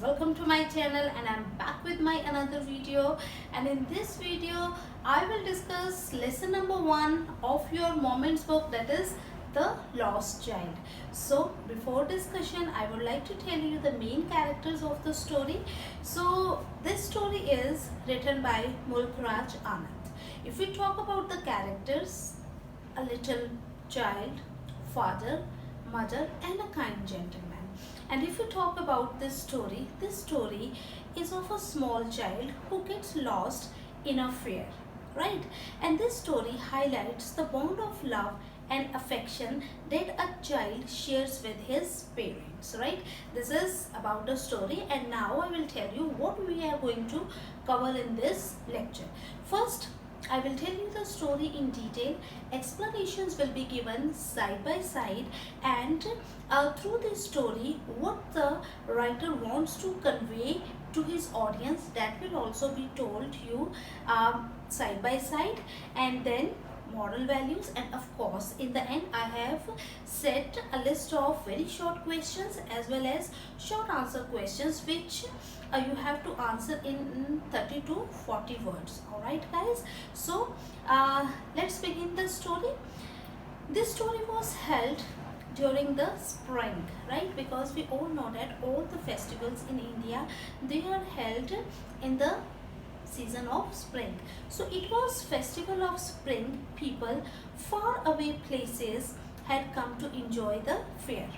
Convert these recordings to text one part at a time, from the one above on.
welcome to my channel, and I'm back with my another video. And in this video I will discuss lesson number 1 of your moments book, that is the lost child. So before discussion, I would like to tell you the main characters of the story. So this story is written by Mulk Raj Anand. If we talk about the characters, a little child, father, mother and a kind gentleman. And if you talk about this story is of a small child who gets lost in a fair, right? And this story highlights the bond of love and affection that a child shares with his parents, right? This is about the story, and now I will tell you what we are going to cover in this lecture. First, I will tell you the story in detail. Explanations will be given side by side, and through this story, what the writer wants to convey to his audience, that will also be told you side by side. And then moral values, and of course in the end I have set a list of very short questions as well as short answer questions, which you have to answer in 30 to 40 words. Alright guys, so let's begin the story. This story was held during the spring, right? Because we all know that all the festivals in India, they are held in the season of spring. So it was festival of spring. People far away places had come to enjoy the fair.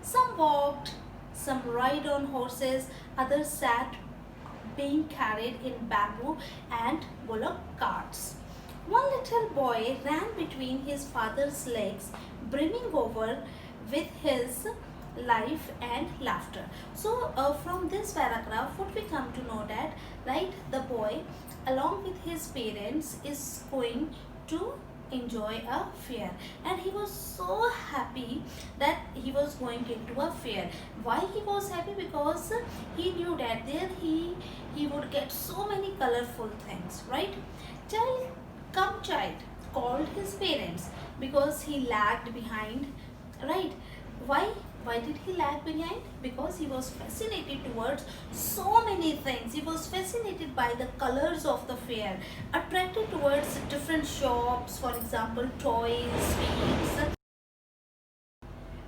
Some walked, some ride on horses, others sat being carried in bamboo and bullock carts. One little boy ran between his father's legs, brimming over with his life and laughter. So from this paragraph, what we come to know that, right, the boy along with his parents is going to enjoy a fair, and he was so happy that he was going into a fair. Why he was happy? Because he knew that there he would get so many colorful things, right? Child, come child, called his parents because he lagged behind, right? Why did he lag behind? Because he was fascinated towards so many things. He was fascinated by the colors of the fair, attracted towards different shops, for example toys, sweets.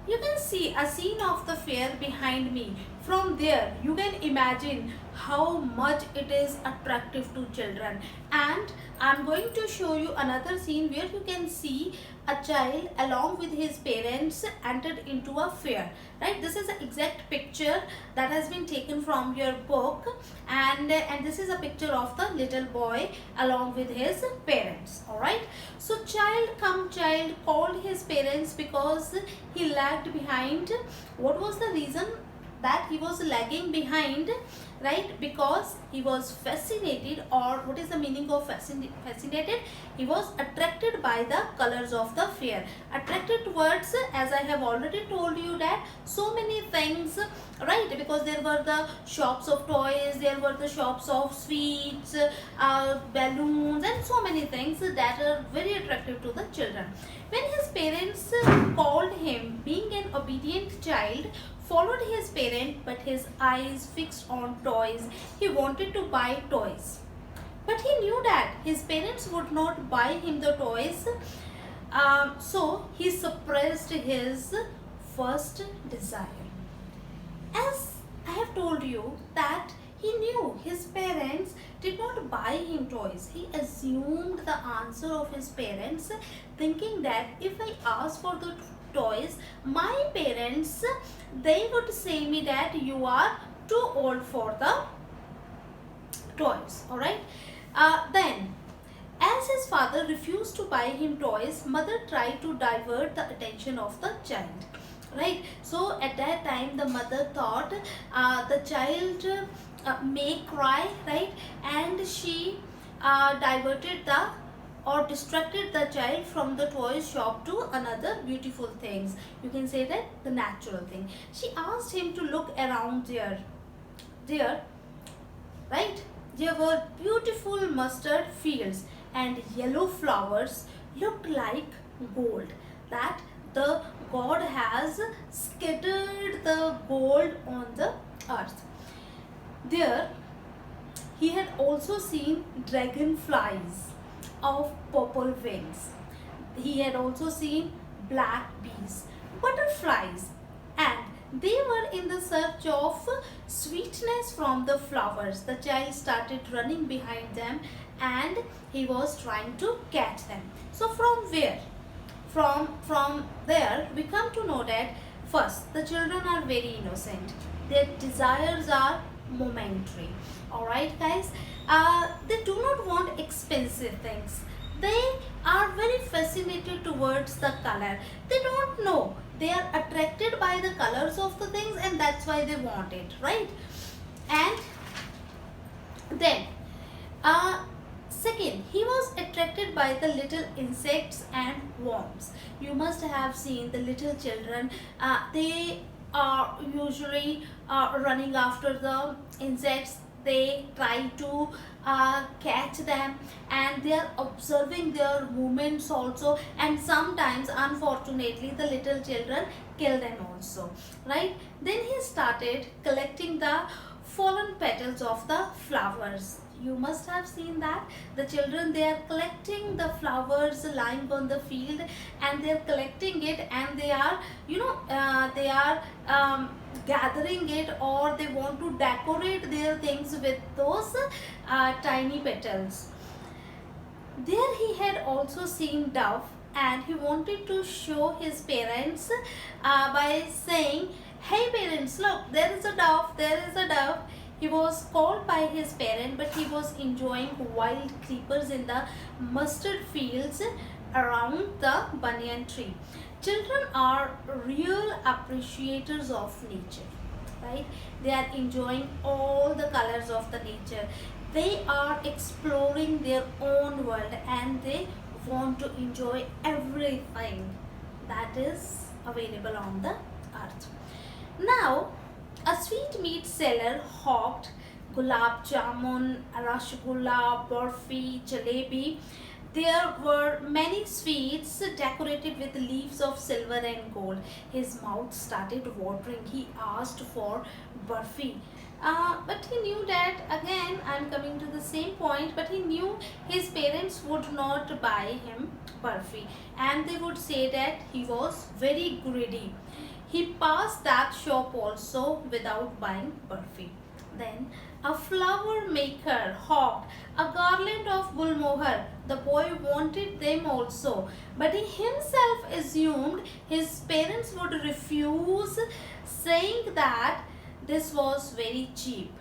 You can see a scene of the fair behind me. From there you can imagine how much it is attractive to children. And I'm going to show you another scene where you can see a child along with his parents entered into a fair, right? This is an exact picture that has been taken from your book, and this is a picture of the little boy along with his parents. All right, so child, come child, called his parents because he lagged behind. What was the reason that he was lagging behind? Right, because he was fascinated, or what is the meaning of fascinated? He was attracted by the colors of the fair, attracted towards, as I have already told you, that so many things, right? Because there were the shops of toys, there were the shops of sweets, balloons and so many things that are very attractive to the children. When his parents called him, being an obedient child, followed his parent, but his eyes fixed on toys. He wanted to buy toys, but he knew that his parents would not buy him the toys, so he suppressed his first desire. As I have told you that he knew his parents did not buy him toys. He assumed the answer of his parents, thinking that if I ask for the toys, my parents, they would say me that you are too old for the toys. All right, then as his father refused to buy him toys, mother tried to divert the attention of the child, right? So at that time the mother thought the child may cry, right? And she diverted the or distracted the child from the toy shop to another beautiful things. You can say that the natural thing. She asked him to look around there, right? There were beautiful mustard fields and yellow flowers looked like gold, that the God has scattered the gold on the earth. There he had also seen dragonflies of purple wings. He had also seen black bees, butterflies, and they were in the search of sweetness from the flowers. The child started running behind them and he was trying to catch them. So from where? From there we come to know that first, the children are very innocent. Their desires are momentary. Alright guys, they do not want expensive things. They are very fascinated towards the color. They don't know. They are attracted by the colors of the things and that's why they want it, right? And then second, he was attracted by the little insects and worms. You must have seen the little children. They are usually running after the insects. They try to catch them and they are observing their movements also, and sometimes unfortunately the little children kill them also, right? Then he started collecting the fallen petals of the flowers. You must have seen that the children, they are collecting the flowers lying on the field and they are collecting it and they are they are gathering it, or they want to decorate their things with those tiny petals. There he had also seen dove and he wanted to show his parents by saying, "Hey parents, look, there is a dove, there is a dove." He was called by his parent, but he was enjoying wild creepers in the mustard fields around the banyan tree. Children are real appreciators of nature, right? They are enjoying all the colors of the nature. They are exploring their own world and they want to enjoy everything that is available on the earth. Now, a sweetmeat seller hawked gulab jamun, rasgulla, barfi, jalebi. There were many sweets decorated with leaves of silver and gold. His mouth started watering. He asked for barfi. But he knew that, again, I'm coming to the same point, but he knew his parents would not buy him barfi and they would say that he was very greedy. He passed that shop also without buying barfi. Then a flower maker hawked a garland of gulmohar. The boy wanted them also, but he himself assumed his parents would refuse, saying that this was very cheap.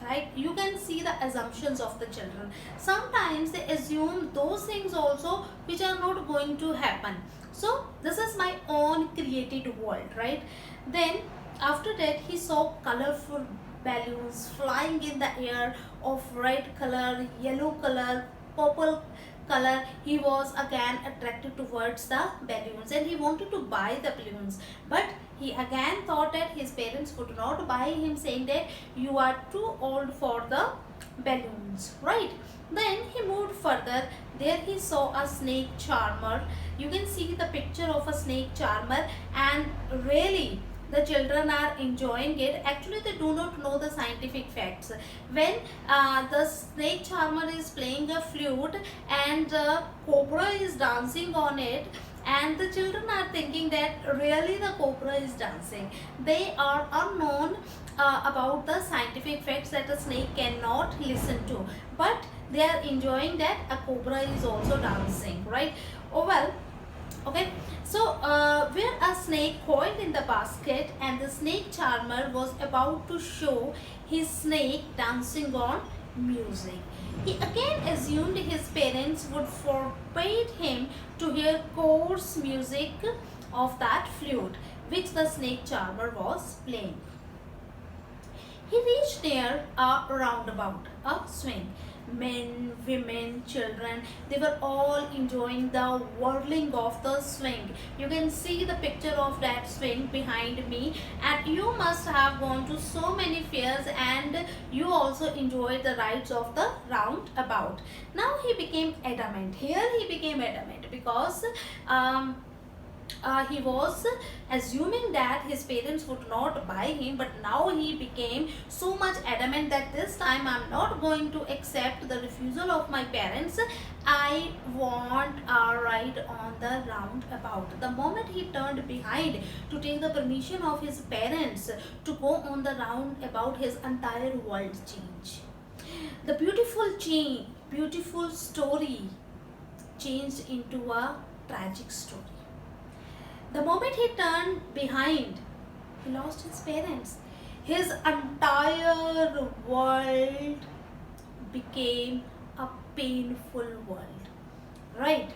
Right? You can see the assumptions of the children. Sometimes they assume those things also which are not going to happen. So this is my own created world, right? Then after that he saw colorful balloons flying in the air of red color, yellow color, purple color. He was again attracted towards the balloons and he wanted to buy the balloons, but he again thought that his parents would not buy him, saying that you are too old for the balloons, right? Then he moved further. There he saw a snake charmer. You can see the picture of a snake charmer and really the children are enjoying it. Actually they do not know the scientific facts. When the snake charmer is playing a flute and the cobra is dancing on it, and the children are thinking that really the cobra is dancing. They are unknown about the scientific facts that a snake cannot listen to, but they are enjoying that a cobra is also dancing, right? Oh well, okay. So where a snake coiled in the basket and the snake charmer was about to show his snake dancing on music. He again assumed his parents would forbid him to hear coarse music of that flute which the snake charmer was playing. He reached near a roundabout, a swing. Men, women, children, they were all enjoying the whirling of the swing. You can see the picture of that swing behind me, and you must have gone to so many fairs and you also enjoyed the rides of the roundabout. Now he became adamant. Here he became adamant because he was assuming that his parents would not buy him, but now he became so much adamant that this time I'm not going to accept the refusal of my parents. I want a ride on the roundabout. The moment he turned behind to take the permission of his parents to go on the roundabout, his entire world changed. The beautiful story changed into a tragic story. The moment he turned behind, he lost his parents. His entire world became a painful world, right?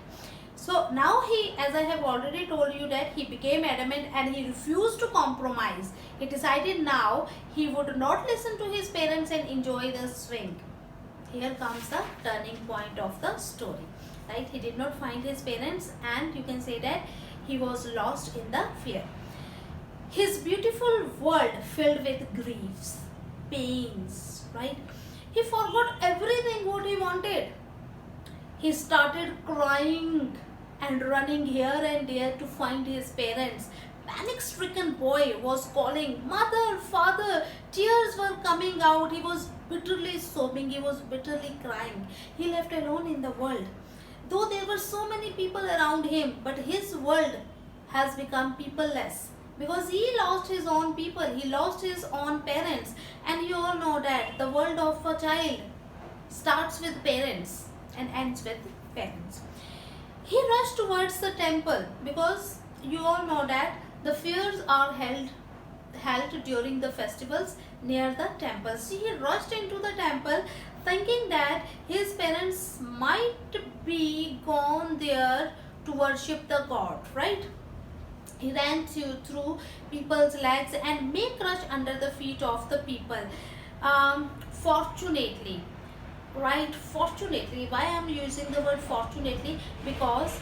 So now he, as I have already told you, that he became adamant and he refused to compromise. He decided now he would not listen to his parents and enjoy the swing. Here comes the turning point of the story, right? He did not find his parents, and you can say that he was lost in the fear. His beautiful world filled with griefs, pains, right? He forgot everything what he wanted. He started crying and running here and there to find his parents. Panic-stricken boy was calling, "Mother, father." Tears were coming out. He was bitterly sobbing. He was bitterly crying. He left alone in the world. Though there were so many people around him, but his world has become peopleless because he lost his own people, he lost his own parents. And you all know that the world of a child starts with parents and ends with parents. He rushed towards the temple because you all know that the fairs are held during the festivals near the temple. So he rushed into the temple thinking that his parents might be gone there to worship the god, right? He ran through people's legs and may crush under the feet of the people. Fortunately, right? Fortunately, why I'm using the word fortunately? Because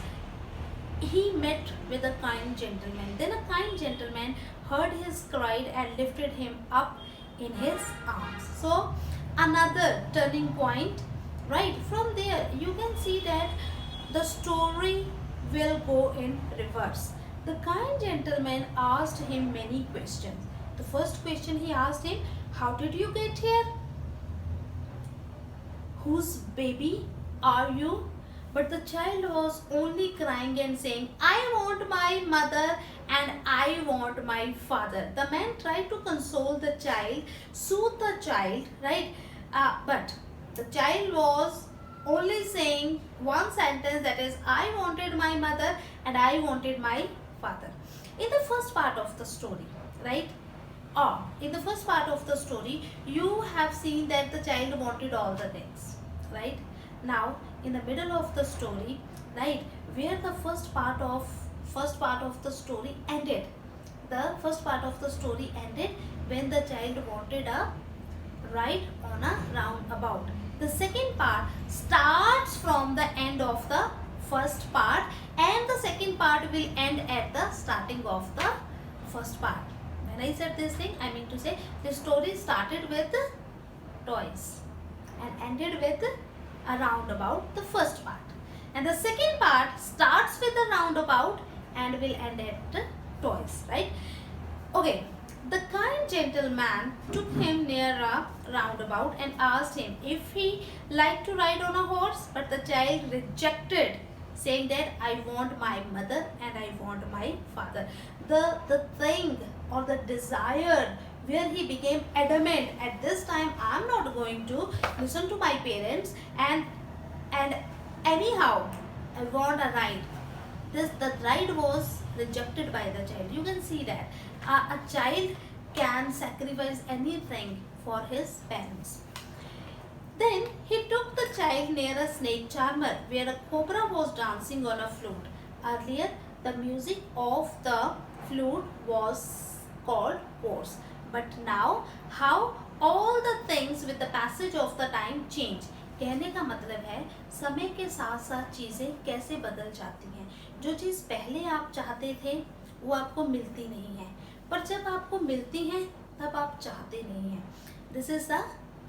he met with a kind gentleman. Then a kind gentleman heard his cry and lifted him up in his arms. So another turning point, right? From there you can see that the story will go in reverse. The kind gentleman asked him many questions. The first question he asked him, "How did you get here? Whose baby are you?" But the child was only crying and saying, "I want my mother and I want my father." The man tried to console the child, soothe the child, right? But the child was only saying one sentence, that is, "I wanted my mother and I wanted my father." In the first part of the story, right? In the first part of the story, you have seen that the child wanted all the things, right? Now, in the middle of the story, right, where the first part of the story ended. The first part of the story ended when the child wanted a ride on a roundabout. The second part starts from the end of the first part, and the second part will end at the starting of the first part. When I said this thing, I mean to say the story started with toys and ended with a roundabout, the first part. And the second part starts with the roundabout and will end at toys, right? Okay, the kind gentleman took him near a roundabout and asked him if he liked to ride on a horse, but the child rejected, saying that, "I want my mother and I want my father." The thing or the desire where he became adamant, at this time I'm not going to listen to my parents, and anyhow I want a ride. The ride was rejected by the child. You can see that a child can sacrifice anything for his parents. Then he took the child near a snake charmer where a cobra was dancing on a flute. Earlier, the music of the flute was called chorus. But now, how all the things with the passage of the time change. कहने का मतलब है समय के साथ साथ चीज़ें कैसे बदल जाती हैं. जो चीज़ पहले आप चाहते थे वो आपको मिलती नहीं है, पर जब आपको मिलती हैं तब आप चाहते नहीं हैं. This is the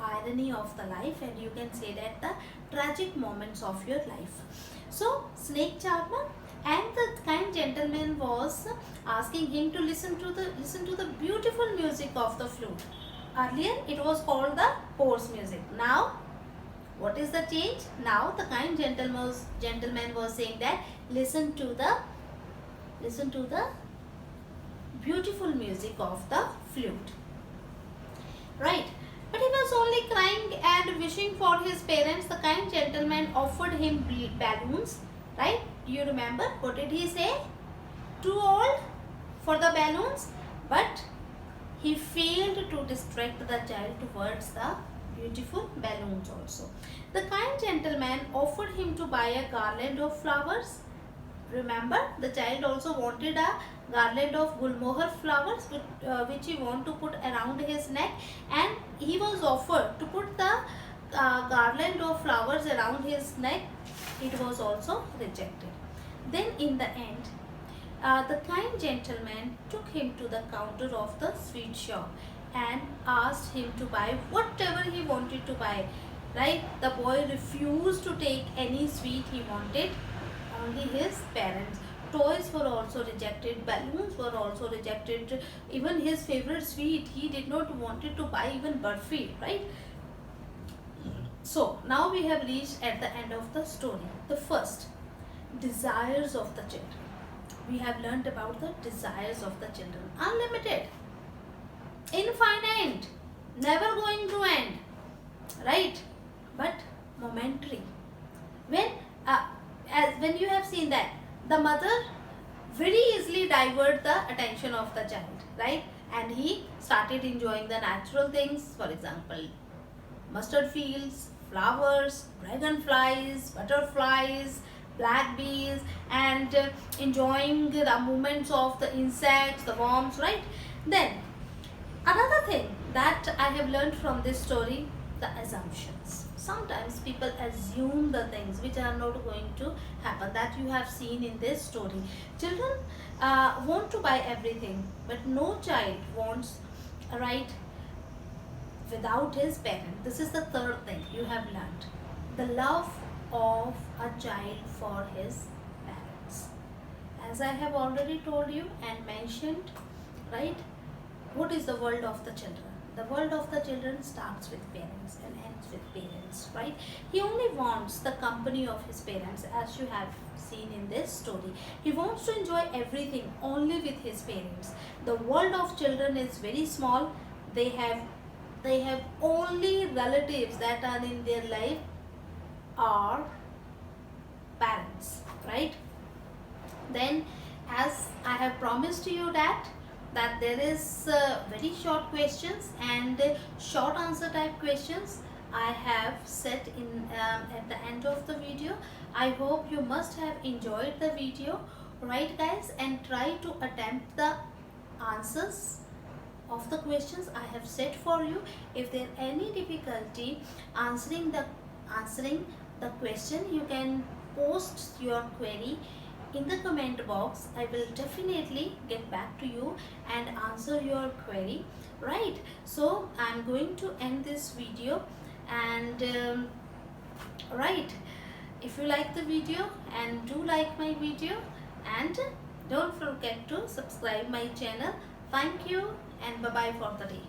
irony of the life, and you can say that the tragic moments of your life. So snake charmer and the kind gentleman was was asking him to listen to the beautiful music of the flute. Earlier it was called the horse music. Now what is the change? Now the kind gentleman was saying that listen to the beautiful music of the flute. Right. But he was only crying and wishing for his parents. The kind gentleman offered him balloons. Right? You remember? What did he say? Too old for the balloons. But he failed to distract the child towards the beautiful balloons also. The kind gentleman offered him to buy a garland of flowers. Remember, the child also wanted a garland of gulmohar flowers which he wanted to put around his neck, and he was offered to put the garland of flowers around his neck. It was also rejected. Then in the end, the kind gentleman took him to the counter of the sweet shop and asked him to buy whatever he wanted to buy. Right? The boy refused to take any sweet he wanted, only his parents. Toys were also rejected, balloons were also rejected, even his favorite sweet, he did not wanted to buy even burfi, right? So now we have reached at the end of the story. The first, desires of the children. We have learned about the desires of the children. Unlimited, infinite, never going to end, right? But momentary. When you have seen that the mother very easily divert the attention of the child, right? And he started enjoying the natural things, for example, mustard fields, flowers, dragonflies, butterflies, black bees, and enjoying the movements of the insects, the worms, right? Then another thing that I have learned from this story, the assumptions. Sometimes people assume the things which are not going to happen, that you have seen in this story. Children want to buy everything, but no child wants, right, without his parent. This is the third thing you have learned. The love of a child for his parents. As I have already told you and mentioned, right, what is the world of the children? The world of the children starts with parents and ends with parents, right? He only wants the company of his parents, as you have seen in this story. He wants to enjoy everything only with his parents. The world of children is very small. They have only relatives that are in their life are parents, right? Then, as I have promised to you that there is very short questions and short answer type questions I have set in at the end of the video. I hope you must have enjoyed the video, right guys, and try to attempt the answers of the questions I have set for you. If there any difficulty answering the question, you can post your query in the comment box. I will definitely get back to you and answer your query, right? So I'm going to end this video, and right, if you like the video, and do like my video, and don't forget to subscribe my channel. Thank you, and bye bye for the day.